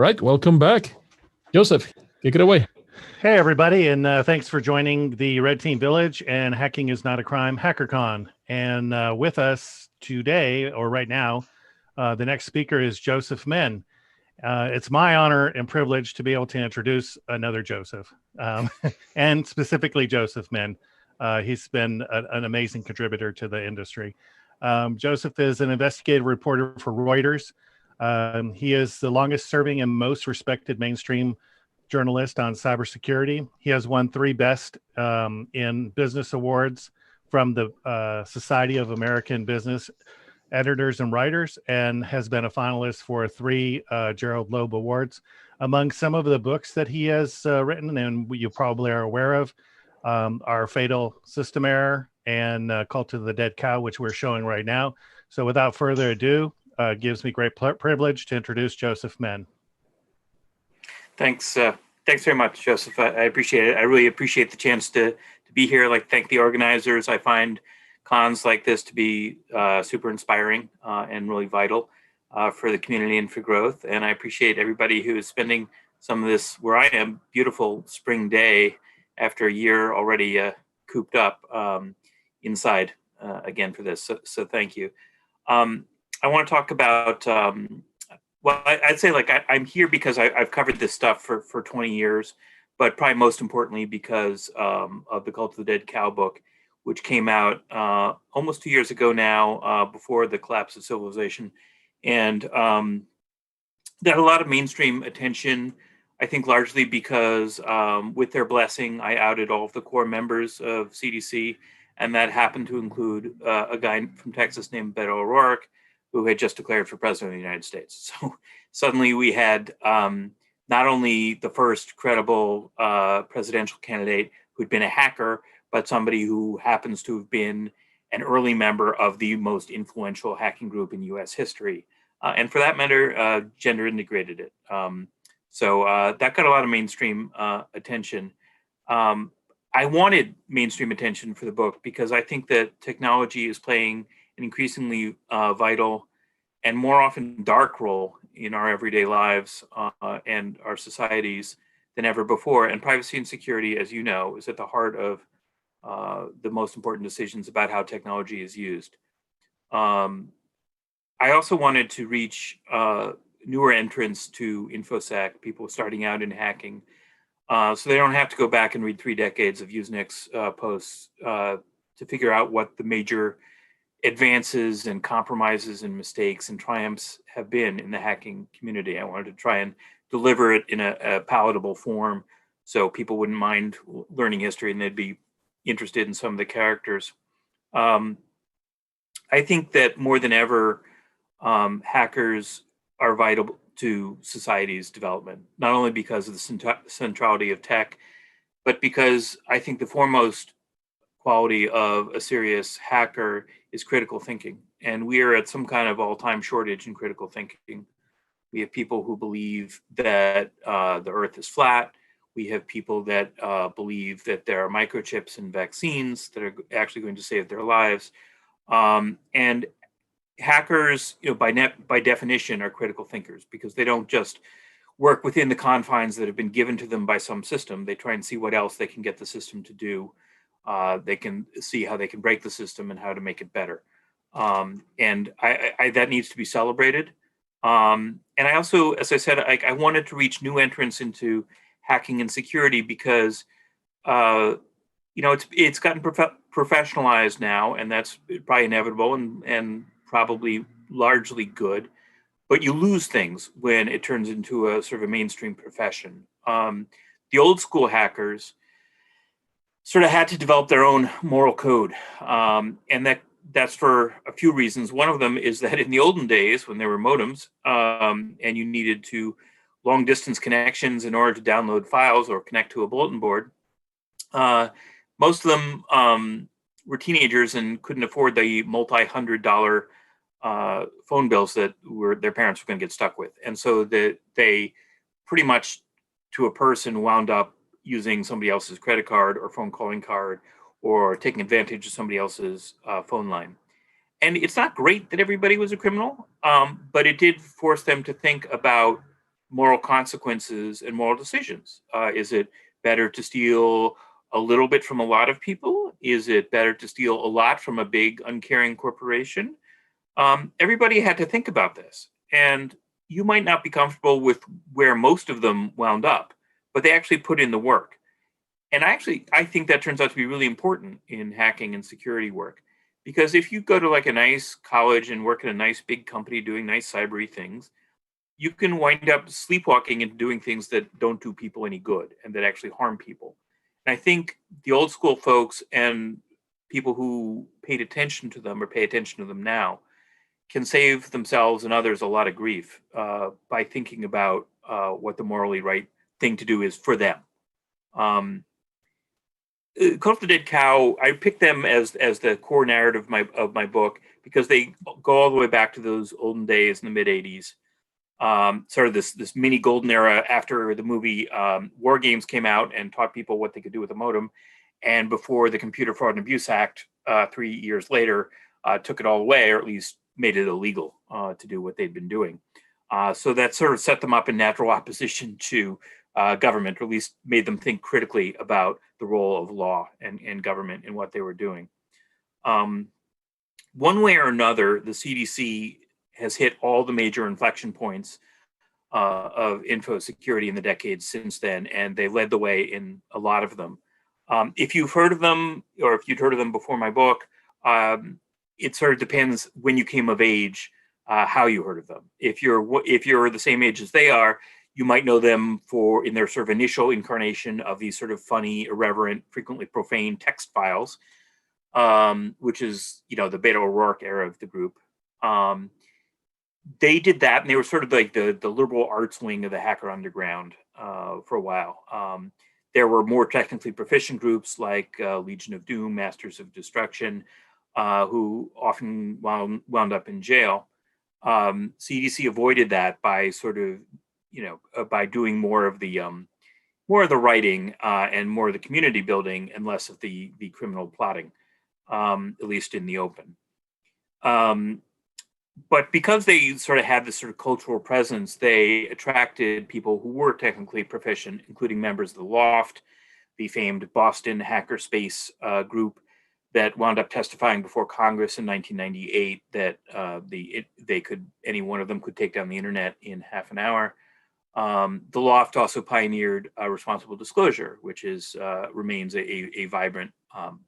Right, welcome back. Joseph, kick it away. Hey, everybody, and thanks for joining the Red Team Village and Hacking is Not a Crime HackerCon. And with us today, or right now, the next speaker is Joseph Menn. It's my honor and privilege to be able to introduce another Joseph, and specifically Joseph Menn. He's been an amazing contributor to the industry. Joseph is an investigative reporter for Reuters. He is the longest serving and most respected mainstream journalist on cybersecurity. He has won 3 Best in Business awards from the Society of American Business Editors and Writers, and has been a finalist for 3 Gerald Loeb Awards. Among some of the books that he has written, and you probably are aware of, are Fatal System Error and Cult of the Dead Cow, which we're showing right now. So without further ado, it gives me great privilege to introduce Joseph Menn. Thanks very much, Joseph. I appreciate it. I really appreciate the chance to be here. I'd like to thank the organizers. I find cons like this to be super inspiring and really vital for the community and for growth. And I appreciate everybody who is spending some of this, where I am, beautiful spring day after a year already cooped up inside again for this. So thank you. I want to talk about, well, I'd say I'm here because I've covered this stuff for 20 years, but probably most importantly because of the Cult of the Dead Cow book, which came out almost 2 years ago now, before the collapse of civilization. And that had a lot of mainstream attention, I think largely because with their blessing, I outed all of the core members of CDC, and that happened to include a guy from Texas named Beto O'Rourke, who had just declared for president of the United States. So suddenly we had not only the first credible presidential candidate who'd been a hacker, but somebody who happens to have been an early member of the most influential hacking group in US history. And for that matter, gender integrated it. So that got a lot of mainstream attention. I wanted mainstream attention for the book because I think that technology is playing an increasingly vital and more often dark role in our everyday lives and our societies than ever before. And privacy and security, as you know, is at the heart of the most important decisions about how technology is used. I also wanted to reach newer entrants to InfoSec, people starting out in hacking, so they don't have to go back and read 3 decades of Usenix's posts to figure out what the major advances and compromises and mistakes and triumphs have been in the hacking community. I wanted to try and deliver it in a palatable form so people wouldn't mind learning history and they'd be interested in some of the characters. I think that more than ever, hackers are vital to society's development, not only because of the centrality of tech, but because I think the foremost quality of a serious hacker is critical thinking. And we are at some kind of all-time shortage in critical thinking. We have people who believe that the earth is flat. We have people that believe that there are microchips and vaccines that are actually going to save their lives. And hackers, by definition, are critical thinkers because they don't just work within the confines that have been given to them by some system. They try and see what else they can get the system to do. They can see how they can break the system and how to make it better. And I that needs to be celebrated. And I also, as I said, I wanted to reach new entrants into hacking and security because, it's gotten professionalized now, and that's probably inevitable and probably largely good. But you lose things when it turns into a sort of a mainstream profession. The old school hackers sort of had to develop their own moral code. And that's for a few reasons. One of them is that in the olden days, when there were modems and you needed to long distance connections in order to download files or connect to a bulletin board, most of them were teenagers and couldn't afford the multi-$100 phone bills that their parents were going to get stuck with. And so they pretty much, to a person, wound up using somebody else's credit card or phone calling card or taking advantage of somebody else's phone line. And it's not great that everybody was a criminal, but it did force them to think about moral consequences and moral decisions. Is it better to steal a little bit from a lot of people? Is it better to steal a lot from a big, uncaring corporation? Everybody had to think about this. And you might not be comfortable with where most of them wound up, but they actually put in the work. And I think that turns out to be really important in hacking and security work. Because if you go to like a nice college and work in a nice big company doing nice cybery things, you can wind up sleepwalking into doing things that don't do people any good and that actually harm people. And I think the old school folks and people who paid attention to them or pay attention to them now can save themselves and others a lot of grief by thinking about what the morally right thing to do is for them. Cult of the Dead Cow, I picked them as the core narrative of my book because they go all the way back to those olden days in the mid 80s. Sort of this mini golden era after the movie War Games came out and taught people what they could do with a modem, and before the Computer Fraud and Abuse Act 3 years later took it all away, or at least made it illegal to do what they'd been doing. So that sort of set them up in natural opposition to government, or at least made them think critically about the role of law and government and what they were doing. One way or another, the CDC has hit all the major inflection points of info security in the decades since then, and they led the way in a lot of them. If you've heard of them, or if you'd heard of them before my book, it sort of depends when you came of age, how you heard of them. If you're the same age as they are, you might know them in their sort of initial incarnation of these sort of funny, irreverent, frequently profane text files, which is, the Beto O'Rourke era of the group. They did that, and they were sort of like the liberal arts wing of the hacker underground for a while. There were more technically proficient groups like Legion of Doom, Masters of Destruction, who often wound up in jail. CDC avoided that by sort of, by doing more of the writing and more of the community building and less of the criminal plotting, at least in the open. But because they sort of had this sort of cultural presence, they attracted people who were technically proficient, including members of the Loft, the famed Boston hackerspace group that wound up testifying before Congress in 1998 that any one of them could take down the internet in half an hour. The Loft also pioneered responsible disclosure, which remains a vibrant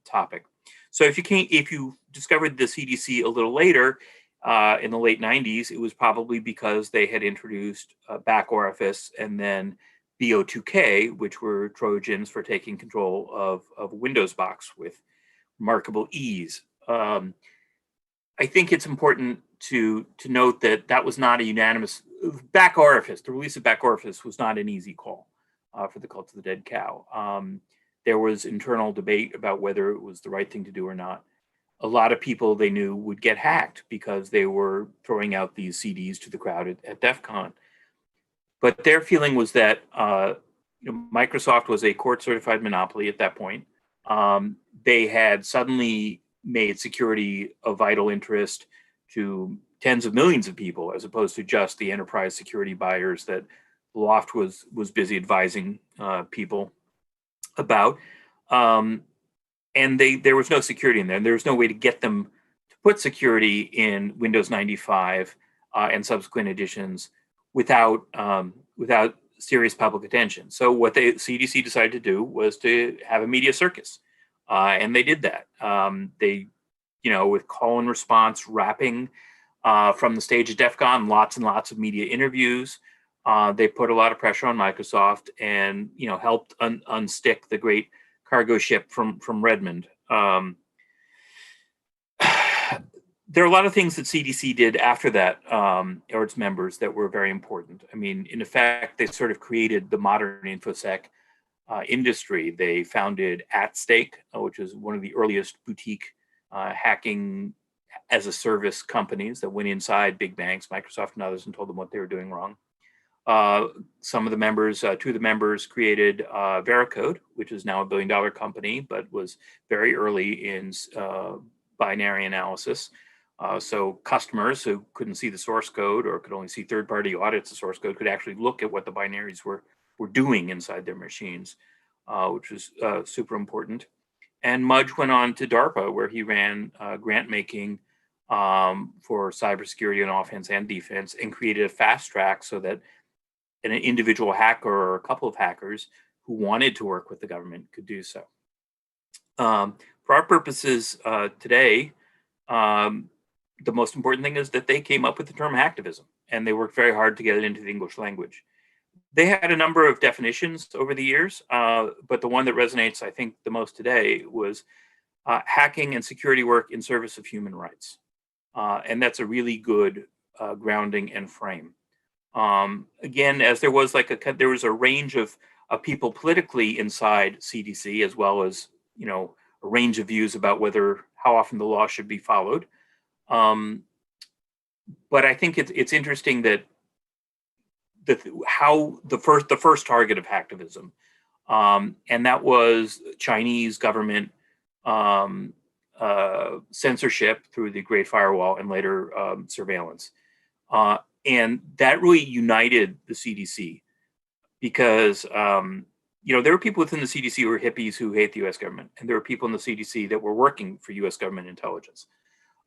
topic. So if you discovered the CDC a little later, in the late 90s, it was probably because they had introduced back orifice and then BO2K, which were Trojans for taking control of a Windows box with remarkable ease. I think it's important to note that was not a unanimous back orifice. The release of back orifice was not an easy call for the Cult of the Dead Cow. There was internal debate about whether it was the right thing to do or not. A lot of people they knew would get hacked because they were throwing out these CDs to the crowd at DEF CON. But their feeling was that Microsoft was a court-certified monopoly at that point. They had suddenly made security a vital interest to tens of millions of people, as opposed to just the enterprise security buyers that Loft was busy advising people about. And there was no security in there. And there was no way to get them to put security in Windows 95 and subsequent editions without serious public attention. So what the CDC decided to do was to have a media circus. And they did that. They, with call and response rapping from the stage at DEF CON, lots and lots of media interviews. They put a lot of pressure on Microsoft and, helped unstick the great cargo ship from Redmond. There are a lot of things that CDC did after that, or its members, that were very important. I mean, in effect, they sort of created the modern InfoSec industry. They founded At Stake, which is one of the earliest boutique hacking as a service companies that went inside big banks, Microsoft and others, and told them what they were doing wrong. Some of the members, two of the members created Veracode, which is now $1 billion company, but was very early in binary analysis. So customers who couldn't see the source code or could only see third-party audits of source code could actually look at what the binaries were doing inside their machines, which was super important. And Mudge went on to DARPA, where he ran grant making for cybersecurity and offense and defense, and created a fast track so that an individual hacker or a couple of hackers who wanted to work with the government could do so. For our purposes today, the most important thing is that they came up with the term hacktivism, and they worked very hard to get it into the English language. They had a number of definitions over the years, but the one that resonates, I think, the most today was hacking and security work in service of human rights. And that's a really good grounding and frame. Again, as there was a range of people politically inside CDC, as well as, you know, a range of views about how often the law should be followed. But I think it's interesting that how the first target of hacktivism, and that was Chinese government censorship through the Great Firewall and later surveillance, and that really united the CDC because you know, there were people within the CDC who were hippies who hate the U.S. government, and there were people in the CDC that were working for U.S. government intelligence,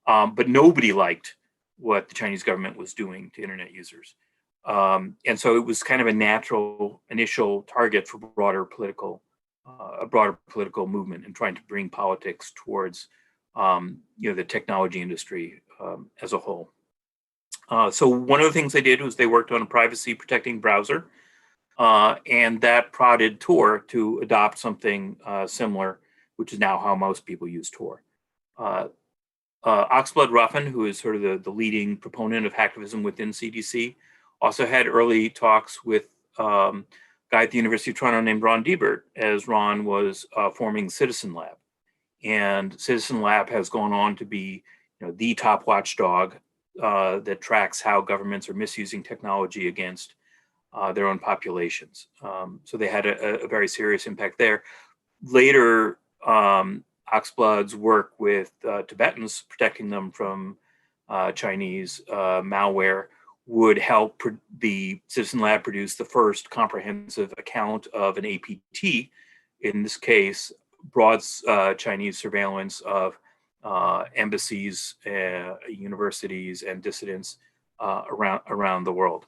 but nobody liked what the Chinese government was doing to internet users. And so it was kind of a natural initial target for a broader political movement and trying to bring politics towards, you know, the technology industry as a whole. So one of the things they did was they worked on a privacy protecting browser, and that prodded Tor to adopt something similar, which is now how most people use Tor. Oxblood Ruffin, who is sort of the leading proponent of hacktivism within CDC, also had early talks with a guy at the University of Toronto named Ron Diebert, as Ron was forming Citizen Lab. And Citizen Lab has gone on to be, you know, the top watchdog that tracks how governments are misusing technology against their own populations. So they had a very serious impact there. Later, Oxblood's work with Tibetans, protecting them from Chinese malware, would help the Citizen Lab produce the first comprehensive account of an APT, in this case, broad Chinese surveillance of embassies, universities, and dissidents around the world.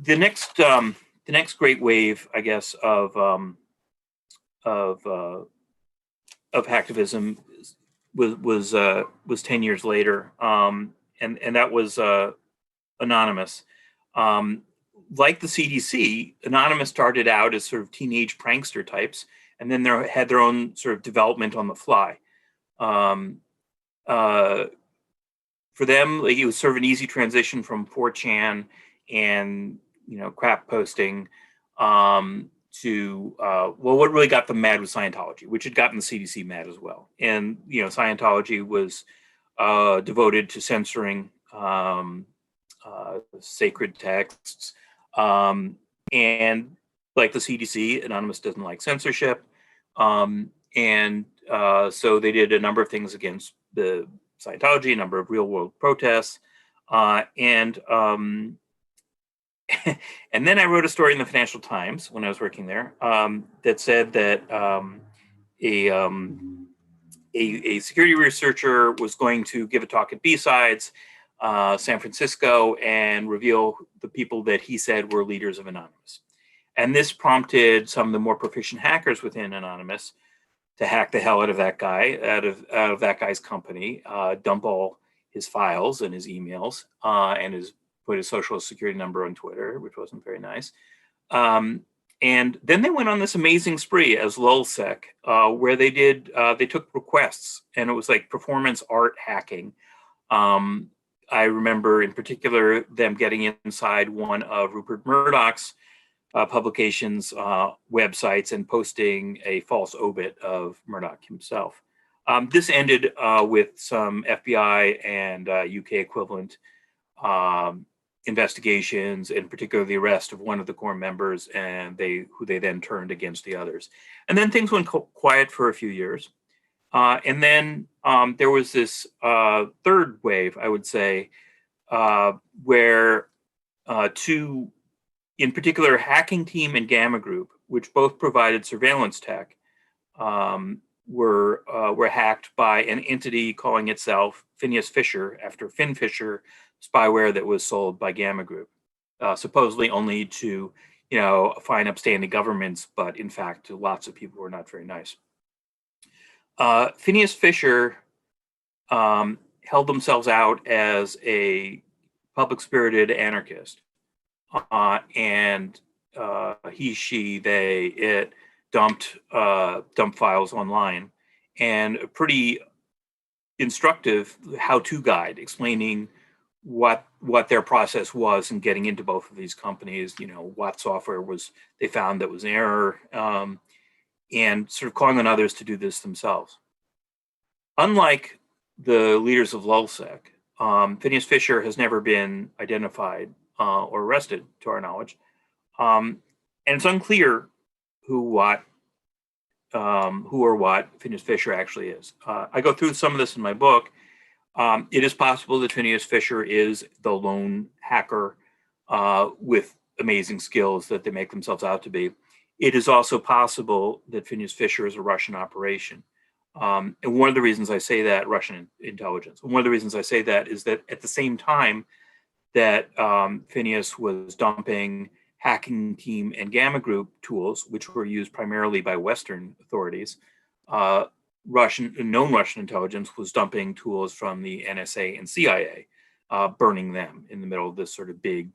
The next great wave, I guess, of hacktivism was 10 years later, and that was Anonymous. Like the CDC, Anonymous started out as sort of teenage prankster types, and then they had their own sort of development on the fly. For them, like, it was sort of an easy transition from 4chan and, you know, crap posting to well, what really got them mad was Scientology, which had gotten the CDC mad as well. And, you know, Scientology was devoted to censoring sacred texts, and like the CDC, Anonymous doesn't like censorship, and so they did a number of things against the Scientology, a number of real world protests, and and then I wrote a story in the Financial Times when I was working there that said that a security researcher was going to give a talk at B-Sides, San Francisco, and reveal the people that he said were leaders of Anonymous. And this prompted some of the more proficient hackers within Anonymous to hack the hell out of that guy, out of that guy's company, dump all his files and his emails, and put his social security number on Twitter, which wasn't very nice. And then they went on this amazing spree as LulzSec, where they took requests, and it was like performance art hacking. I remember in particular them getting inside one of Rupert Murdoch's publications websites and posting a false obit of Murdoch himself. This ended with some FBI and UK equivalent investigations, in particular the arrest of one of the core members, and who they then turned against the others. And then things went quiet for a few years. And then there was this third wave, I would say, where two, in particular, Hacking Team and Gamma Group, which both provided surveillance tech, were hacked by an entity calling itself Phineas Fisher, after Finn Fisher spyware that was sold by Gamma Group, supposedly only to fine upstanding governments, but in fact to lots of people who are not very nice. Phineas Fisher held themselves out as a public-spirited anarchist, and he, she, they, it dumped files online, and a pretty instructive how-to guide explaining what their process was in getting into both of these companies. What software was they found that was an error, and sort of calling on others to do this themselves. Unlike the leaders of LulzSec, Phineas Fisher has never been identified or arrested, to our knowledge, and it's unclear who or what Phineas Fisher actually is. I go through some of this in my book. It is possible that Phineas Fisher is the lone hacker with amazing skills that they make themselves out to be. It is also possible that Phineas Fisher is a Russian operation. And one of the reasons I say that, Russian intelligence, one of the reasons I say that is that at the same time that Phineas was dumping Hacking Team and Gamma Group tools, which were used primarily by Western authorities, known Russian intelligence was dumping tools from the NSA and CIA, burning them in the middle of this sort of big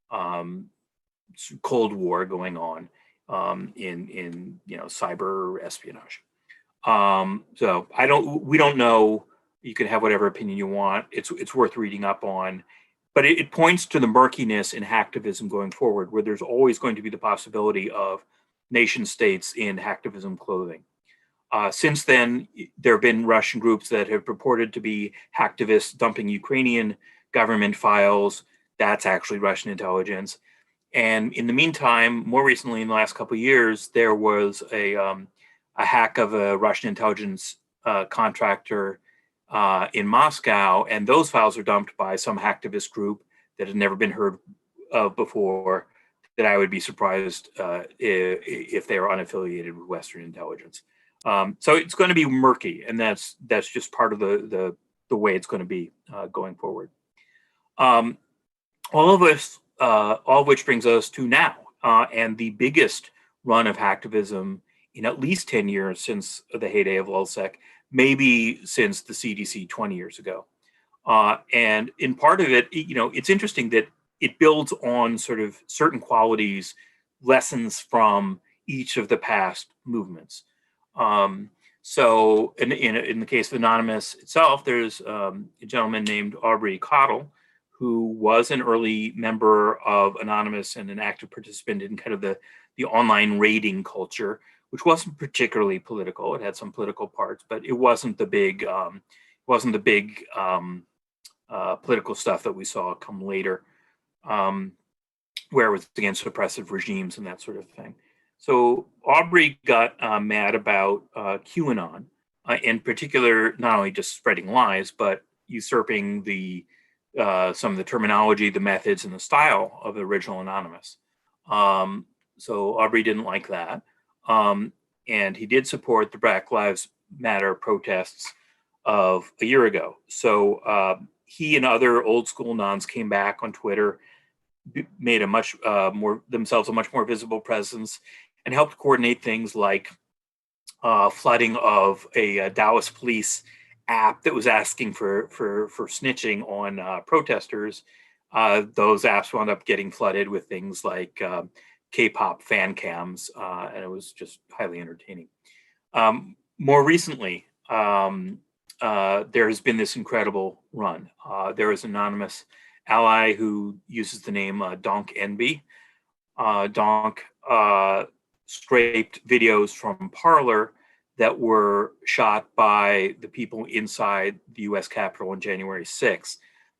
Cold War going on in cyber espionage. So we don't know. You can have whatever opinion you want. It's worth reading up on, but it points to the murkiness in hacktivism going forward, where there's always going to be the possibility of nation states in hacktivism clothing. Since then, there have been Russian groups that have purported to be hacktivists dumping Ukrainian government files. That's actually Russian intelligence. And in the meantime, more recently, in the last couple of years, there was a hack of a Russian intelligence contractor in Moscow, and those files are dumped by some hacktivist group that had never been heard of before, that I would be surprised if they are unaffiliated with Western intelligence. So it's going to be murky, and that's just part of the way it's going to be going forward. All of which brings us to now, and the biggest run of hacktivism in at least 10 years since the heyday of LulzSec, maybe since the CDC 20 years ago. And in part of it, it's interesting that it builds on sort of certain qualities, lessons from each of the past movements. So in the case of Anonymous itself, there's a gentleman named Aubrey Cottle, who was an early member of Anonymous and an active participant in kind of the online raiding culture, which wasn't particularly political. It had some political parts, but it wasn't the big political stuff that we saw come later, where it was against oppressive regimes and that sort of thing. So Aubrey got mad about QAnon, in particular, not only just spreading lies, but usurping some of the terminology, the methods, and the style of the original Anonymous. So Aubrey didn't like that. And he did support the Black Lives Matter protests of a year ago. So he and other old school nons came back on Twitter, made themselves a much more visible presence, and helped coordinate things like flooding of a Dallas police app that was asking for snitching on protesters. Those apps wound up getting flooded with things like K-pop fan cams, and it was just highly entertaining. More recently, there has been this incredible run. There is an anonymous ally who uses the name Donk NB. Donk scraped videos from Parler that were shot by the people inside the U.S. Capitol on January 6th.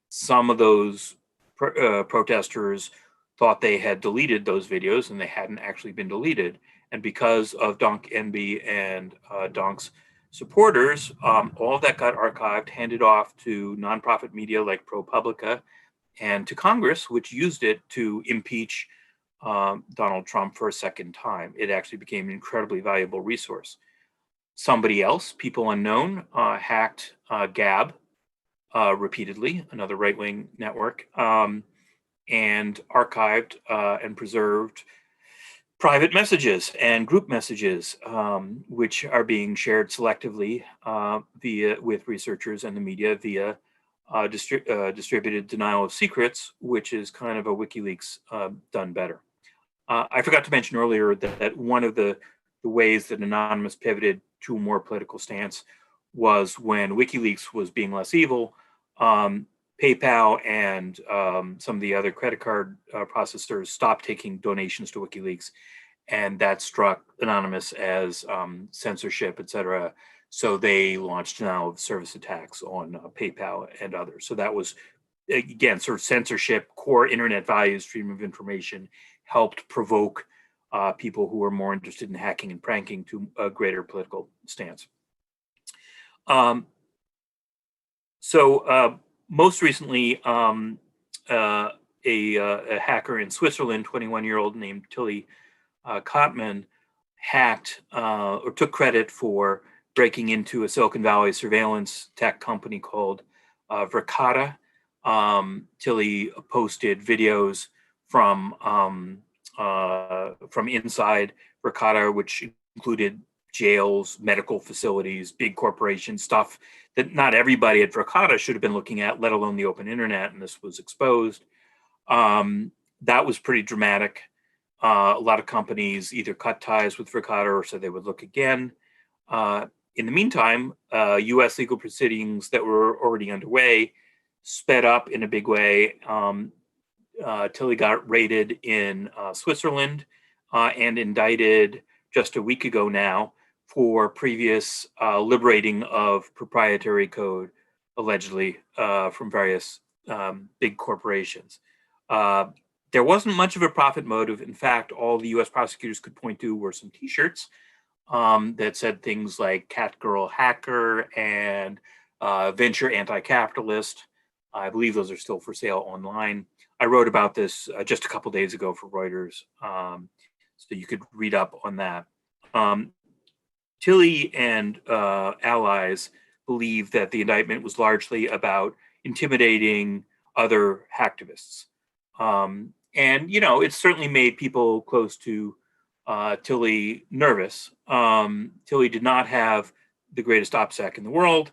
Some of those protesters thought they had deleted those videos, and they hadn't actually been deleted. And because of Donk NB and Donk's supporters, all of that got archived, handed off to nonprofit media like ProPublica and to Congress, which used it to impeach Donald Trump for a second time. It actually became an incredibly valuable resource. Somebody else, people unknown, hacked Gab repeatedly, another right-wing network, and archived and preserved private messages and group messages, which are being shared selectively with researchers and the media via distributed denial of secrets, which is kind of a WikiLeaks done better. I forgot to mention earlier that one of the ways that Anonymous pivoted to a more political stance was when WikiLeaks was being less evil. PayPal and some of the other credit card processors stopped taking donations to WikiLeaks, and that struck Anonymous as censorship, et cetera. So they launched denial of service attacks on PayPal and others. So that was, again, sort of censorship, core internet values, freedom of information, helped provoke people who were more interested in hacking and pranking to a greater political stance. Most recently, a hacker in Switzerland, 21-year-old named Tilly Kottmann, hacked or took credit for breaking into a Silicon Valley surveillance tech company called Verkada. Tilly posted videos from inside Verkada, which included jails, medical facilities, big corporations, stuff that not everybody at Verkada should have been looking at, let alone the open internet, and this was exposed. That was pretty dramatic. A lot of companies either cut ties with Verkada or said they would look again. In the meantime, U.S. legal proceedings that were already underway sped up in a big way. Tilly got raided in Switzerland and indicted just a week ago now for previous liberating of proprietary code, allegedly from various big corporations. There wasn't much of a profit motive. In fact, all the U.S. prosecutors could point to were some T-shirts that said things like "Cat Girl Hacker" and "Venture Anti-Capitalist." I believe those are still for sale online. I wrote about this just a couple days ago for Reuters, so you could read up on that. Tilly and allies believe that the indictment was largely about intimidating other hacktivists. And, you know, it certainly made people close to Tilly nervous. Tilly did not have the greatest OPSEC in the world.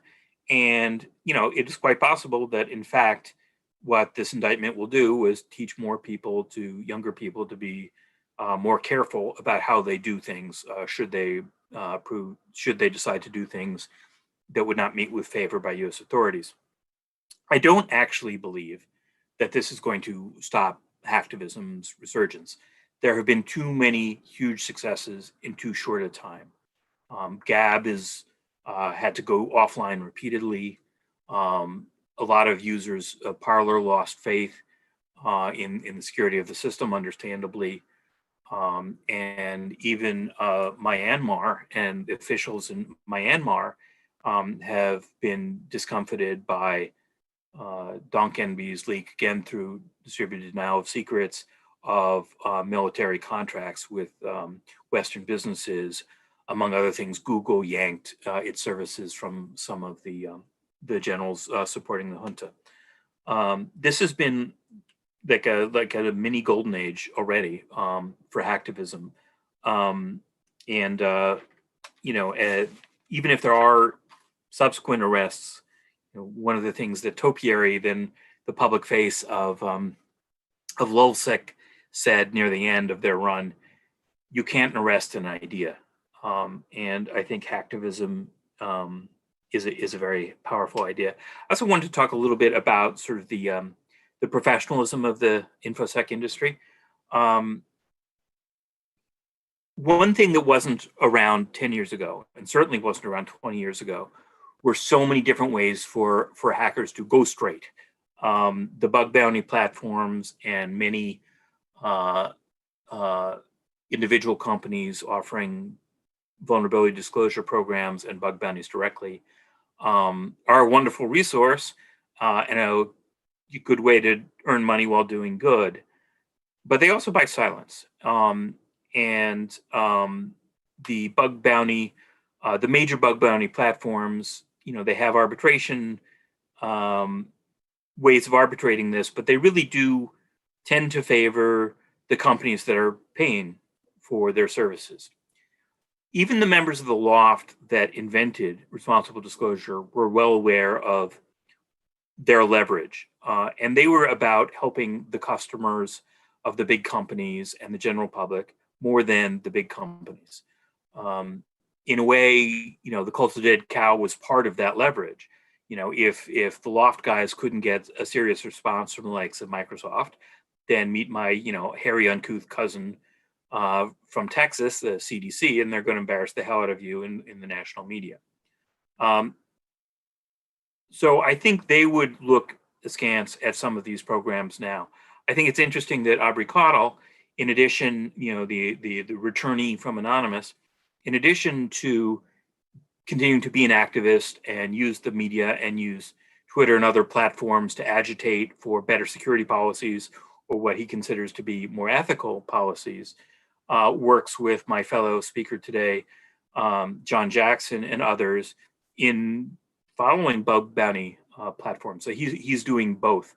And, you know, it is quite possible that, in fact, what this indictment will do is teach more people to younger people to be more careful about how they do things should they decide to do things that would not meet with favor by U.S. authorities. I don't actually believe that this is going to stop hacktivism's resurgence. There have been too many huge successes in too short a time. Gab is had to go offline repeatedly. A lot of users of Parler lost faith in the security of the system, understandably. And even Myanmar and officials in Myanmar have been discomfited by Donkenby's leak, again through distributed denial of secrets, of military contracts with Western businesses. Among other things, Google yanked its services from some of the generals supporting the junta. This has been like a mini golden age already for hacktivism, and you know, even if there are subsequent arrests, you know, one of the things that Topiary, then the public face of Lulzsec, said near the end of their run, you can't arrest an idea, and I think hacktivism is a very powerful idea. I also wanted to talk a little bit about sort of the professionalism of the InfoSec industry. One thing that wasn't around 10 years ago, and certainly wasn't around 20 years ago, were so many different ways for hackers to go straight. The bug bounty platforms and many individual companies offering vulnerability disclosure programs and bug bounties directly are a wonderful resource and a good way to earn money while doing good. But they also buy silence. The bug bounty, the major bug bounty platforms, they have arbitration ways of arbitrating this, but they really do tend to favor the companies that are paying for their services. Even the members of the loft that invented responsible disclosure were well aware of their leverage. And they were about helping the customers of the big companies and the general public more than the big companies. In a way, the cult of the dead cow was part of that leverage. If the loft guys couldn't get a serious response from the likes of Microsoft, then meet my, hairy, uncouth cousin from Texas, the CDC, and they're going to embarrass the hell out of you in the national media. So I think they would look askance at some of these programs now. I think it's interesting that Aubrey Caudill, in addition, the returnee from Anonymous, in addition to continuing to be an activist and use the media and use Twitter and other platforms to agitate for better security policies or what he considers to be more ethical policies, works with my fellow speaker today, John Jackson, and others in following bug bounty platforms. So he's doing both.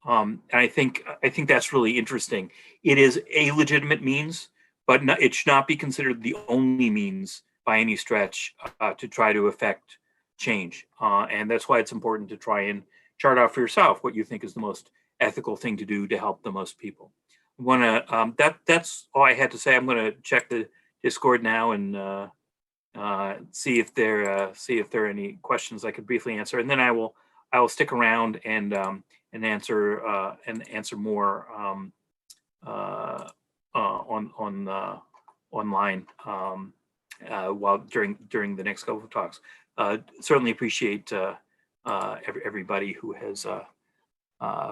And I think that's really interesting. It is a legitimate means, but it should not be considered the only means by any stretch to try to affect change. And that's why it's important to try and chart out for yourself what you think is the most ethical thing to do to help the most people. That's all I had to say. I'm going to check the Discord now and see if there are any questions I could briefly answer, and then I will stick around and answer more online while during the next couple of talks. Certainly appreciate everybody who has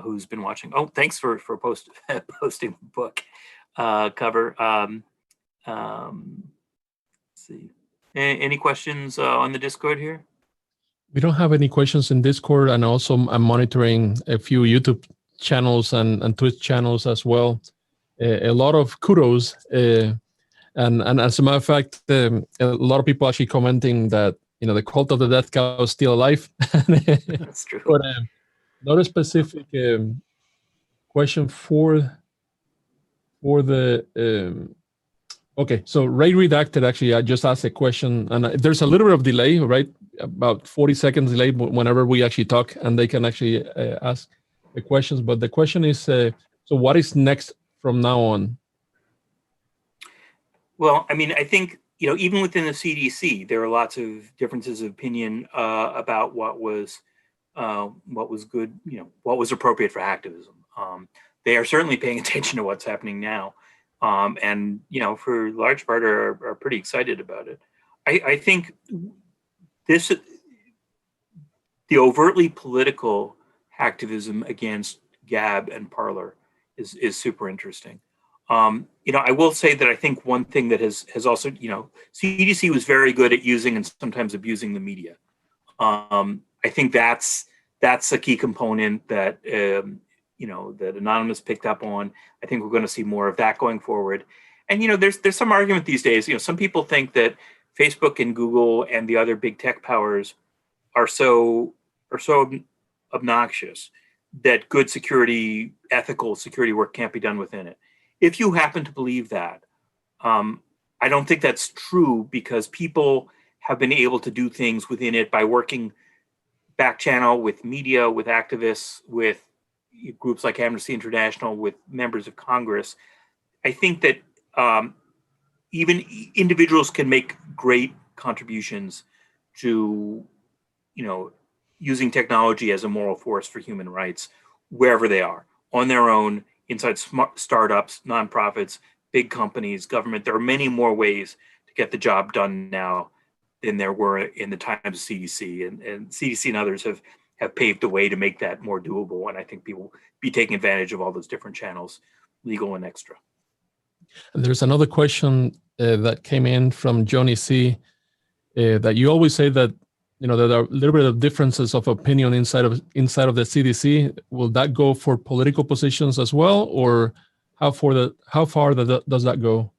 who's been watching. Oh, thanks for posting the book cover. Let's see. Any questions on the Discord here? We don't have any questions in Discord, and also I'm monitoring a few YouTube channels and Twitch channels as well. A lot of kudos, and as a matter of fact, a lot of people actually commenting that the cult of the death cow is still alive. That's true. But not a specific question for the. Okay, so Ray Redacted, actually, I just asked a question, and there's a little bit of delay, right? About 40 seconds delay whenever we actually talk, and they can actually ask the questions. But the question is, so what is next from now on? Well, I mean, I think, even within the CDC, there are lots of differences of opinion about what was good, what was appropriate for hacktivism. They are certainly paying attention to what's happening now. And for large part are pretty excited about it. I think the overtly political hacktivism against Gab and Parler is super interesting. I will say that I think one thing that has also, CDC was very good at using and sometimes abusing the media. I think that's a key component that that Anonymous picked up on. I think we're going to see more of that going forward. And there's some argument these days. Some people think that Facebook and Google and the other big tech powers are so obnoxious that good security, ethical security work can't be done within it. If you happen to believe that, I don't think that's true, because people have been able to do things within it by working back channel with media, with activists, with groups like Amnesty International, with members of Congress. I think that even individuals can make great contributions to, using technology as a moral force for human rights, wherever they are, on their own, inside smart startups, nonprofits, big companies, government. There are many more ways to get the job done now than there were in the times of CDC, and CDC and others have paved the way to make that more doable. And I think people will be taking advantage of all those different channels, legal and extra. And there's another question that came in from Johnny C. That you always say that there are a little bit of differences of opinion inside of the CDC. Will that go for political positions as well, or how far does that go?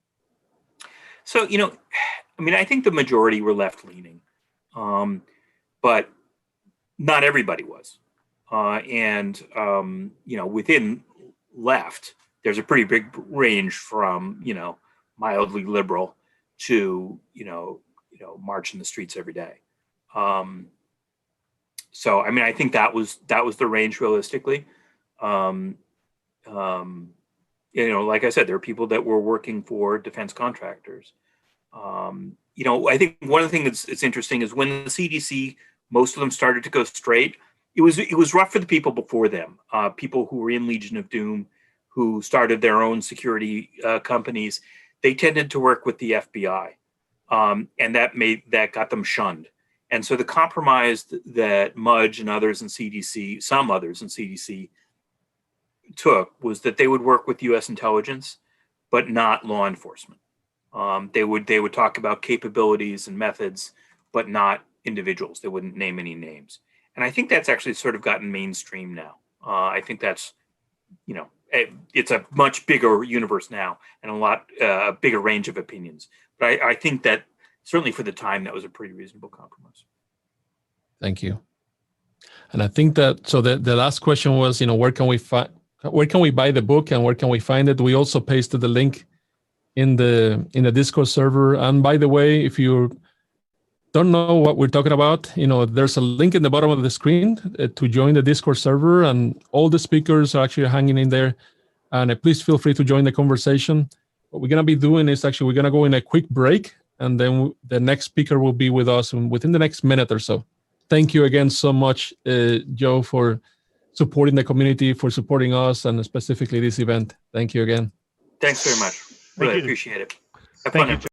So I think the majority were left leaning, but not everybody was, and within left, there's a pretty big range from mildly liberal to march in the streets every day. So I think that was the range realistically. Like I said, there are people that were working for defense contractors. I think one of the things that's interesting is when the CDC, most of them started to go straight. It was rough for the people before them, people who were in Legion of Doom, who started their own security companies. They tended to work with the FBI, and that got them shunned. And so the compromise that Mudge and others in CDC, some others in CDC, took was that they would work with U.S. intelligence, but not law enforcement. They would talk about capabilities and methods, but not individuals. They wouldn't name any names. And I think that's actually sort of gotten mainstream now. I think that's, it's a much bigger universe now and a lot bigger range of opinions. But I think that certainly for the time, that was a pretty reasonable compromise. Thank you. And I think that, so the last question was, where can we buy the book and where can we find it? We also pasted the link in the Discord server. And by the way, if you don't know what we're talking about, there's a link in the bottom of the screen to join the Discord server, and all the speakers are actually hanging in there. And please feel free to join the conversation. What we're going to be doing is we're going to go in a quick break, and then the next speaker will be with us within the next minute or so. Thank you again so much, Joe, for supporting the community, for supporting us, and specifically this event. Thank you again. Thanks very much. Really appreciate it. Have fun.